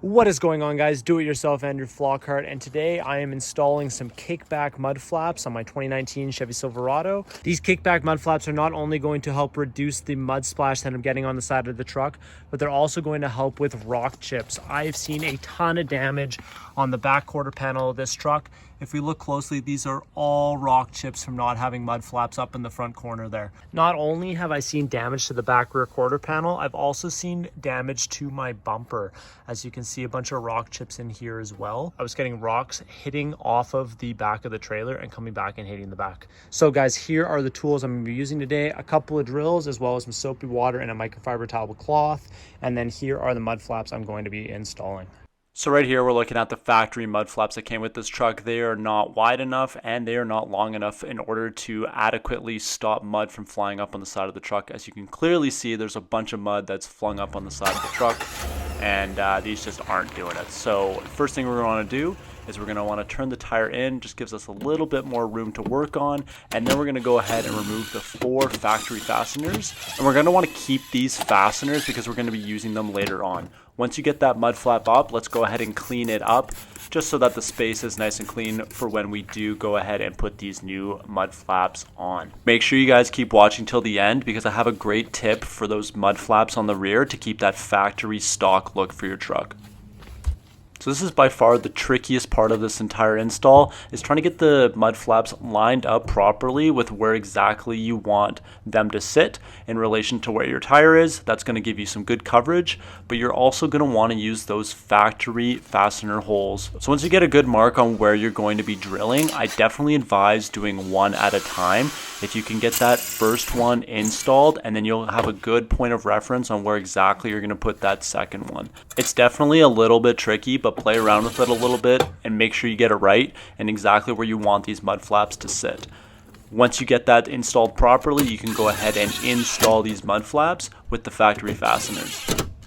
What is going on, guys? Do-it-yourself Andrew Flockhart, and today I am installing some KickBack Mudflaps on my 2019 Chevy Silverado. These KickBack Mudflaps are not only going to help reduce the mud splash that I'm getting on the side of the truck, but they're also going to help with rock chips. I've seen a ton of damage on the back quarter panel of this truck. If we look closely, these are all rock chips from not having mud flaps up in the front corner there. Not only have I seen damage to the back rear quarter panel, I've also seen damage to my bumper. As you can see, a bunch of rock chips in here as well. I was getting rocks hitting off of the back of the trailer and coming back and hitting the back. So guys, here are the tools I'm gonna be using today. A couple of drills, as well as some soapy water and a microfiber towel cloth. And then here are the mud flaps I'm going to be installing. So right here, we're looking at the factory mud flaps that came with this truck. They are not wide enough and they are not long enough in order to adequately stop mud from flying up on the side of the truck. As you can clearly see, there's a bunch of mud that's flung up on the side of the truck, and these just aren't doing it. So first thing we're going to want to do is we're going to want to turn the tire in. Just gives us a little bit more room to work on, and then we're going to go ahead and remove the 4 factory fasteners, and we're going to want to keep these fasteners because we're going to be using them later on. Once you get that mud flap up, let's go ahead and clean it up just so that the space is nice and clean for when we do go ahead and put these new mud flaps on. Make sure you guys keep watching till the end because I have a great tip for those mud flaps on the rear to keep that factory stock look for your truck. So this is by far the trickiest part of this entire install, is trying to get the mud flaps lined up properly with where exactly you want them to sit in relation to where your tire is. That's going to give you some good coverage, but you're also going to want to use those factory fastener holes. So once you get a good mark on where you're going to be drilling, I definitely advise doing one at a time. If you can get that first one installed, and then you'll have a good point of reference on where exactly you're going to put that second one. It's definitely a little bit tricky, but play around with it a little bit and make sure you get it right and exactly where you want these mud flaps to sit. Once you get that installed properly, you can go ahead and install these mud flaps with the factory fasteners.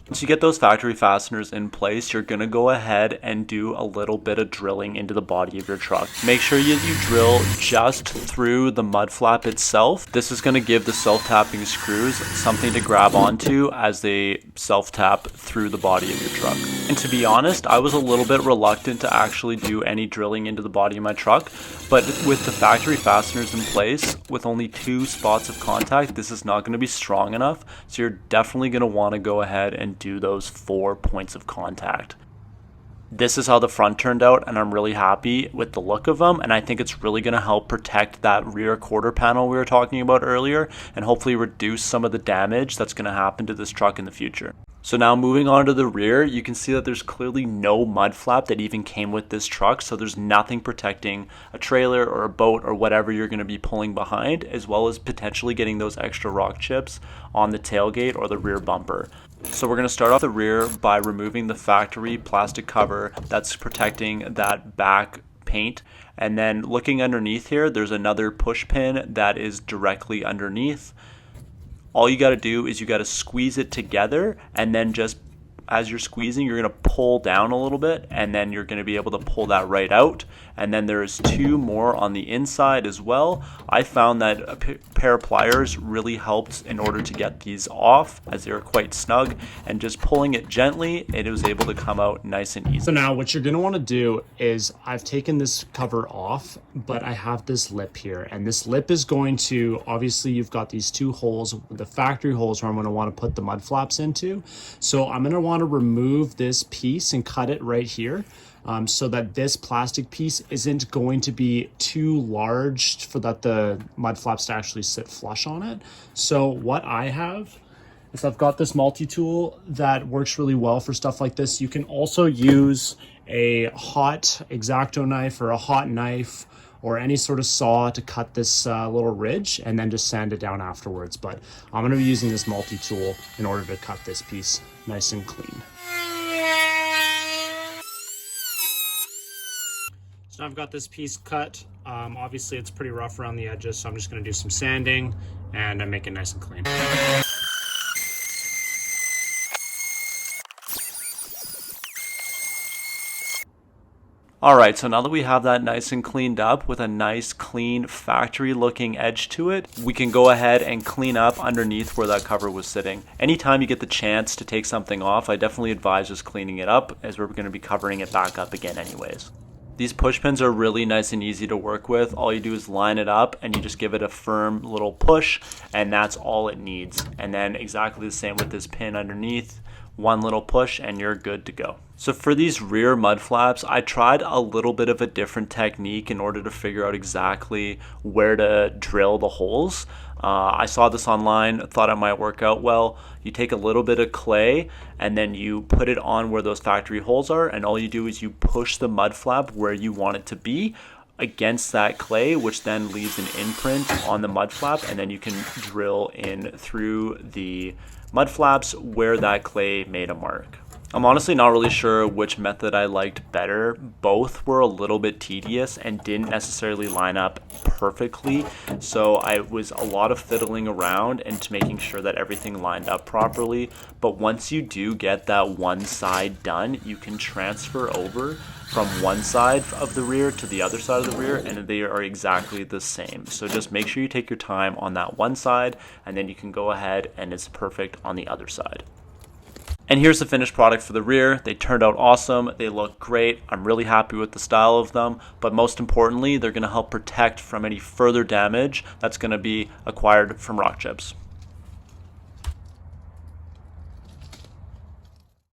Once you get those factory fasteners in place, you're going to go ahead and do a little bit of drilling into the body of your truck. Make sure you drill just through the mud flap itself. This is going to give the self-tapping screws something to grab onto as they self-tap through the body of your truck. And to be honest, I was a little bit reluctant to actually do any drilling into the body of my truck, but with the factory fasteners in place, with only 2 spots of contact, this is not going to be strong enough, so you're definitely going to want to go ahead and do those 4 points of contact. This is how the front turned out, and I'm really happy with the look of them, and I think it's really going to help protect that rear quarter panel we were talking about earlier, and hopefully reduce some of the damage that's going to happen to this truck in the future. So now moving on to the rear, you can see that there's clearly no mud flap that even came with this truck, so there's nothing protecting a trailer or a boat or whatever you're going to be pulling behind, as well as potentially getting those extra rock chips on the tailgate or the rear bumper. So we're going to start off the rear by removing the factory plastic cover that's protecting that back paint, and then looking underneath here, there's another push pin that is directly underneath. All you got to do is you got to squeeze it together, and then just as you're squeezing, you're going to pull down a little bit, and then you're going to be able to pull that right out. And then there's 2 more on the inside as well. I found that a pair of pliers really helped in order to get these off, as they were quite snug, and just pulling it gently, it was able to come out nice and easy. So now what you're going to want to do is, I've taken this cover off, but I have this lip here, and this lip is going to, obviously you've got these 2 holes, the factory holes where I'm going to want to put the mud flaps into. So I'm going to want to remove this piece and cut it right here, so that this plastic piece isn't going to be too large for that the mud flaps to actually sit flush on it. So what I have is I've got this multi-tool that works really well for stuff like this. You can also use a hot X-Acto knife or a hot knife or any sort of saw to cut this little ridge, and then just sand it down afterwards. But I'm gonna be using this multi-tool in order to cut this piece nice and clean. So I've got this piece cut. Obviously it's pretty rough around the edges, so I'm just gonna do some sanding and make it nice and clean. Alright, so now that we have that nice and cleaned up with a nice clean factory looking edge to it, we can go ahead and clean up underneath where that cover was sitting. Anytime you get the chance to take something off, I definitely advise just cleaning it up, as we're going to be covering it back up again anyways. These push pins are really nice and easy to work with. All you do is line it up and you just give it a firm little push, and that's all it needs. And then exactly the same with this pin underneath. One little push and you're good to go. So for these rear mud flaps, I tried a little bit of a different technique in order to figure out exactly where to drill the holes. I saw this online, thought it might work out well. You take a little bit of clay and then you put it on where those factory holes are, and all you do is you push the mud flap where you want it to be against that clay, which then leaves an imprint on the mud flap, and then you can drill in through the mud flaps where that clay made a mark. I'm honestly not really sure which method I liked better. Both were a little bit tedious and didn't necessarily line up perfectly, so I was a lot of fiddling around and making sure that everything lined up properly. But once you do get that one side done, you can transfer over from one side of the rear to the other side of the rear, and they are exactly the same. So just make sure you take your time on that one side, and then you can go ahead and it's perfect on the other side. And here's the finished product for the rear. They turned out awesome. They look great. I'm really happy with the style of them, but most importantly, they're going to help protect from any further damage that's going to be acquired from rock chips.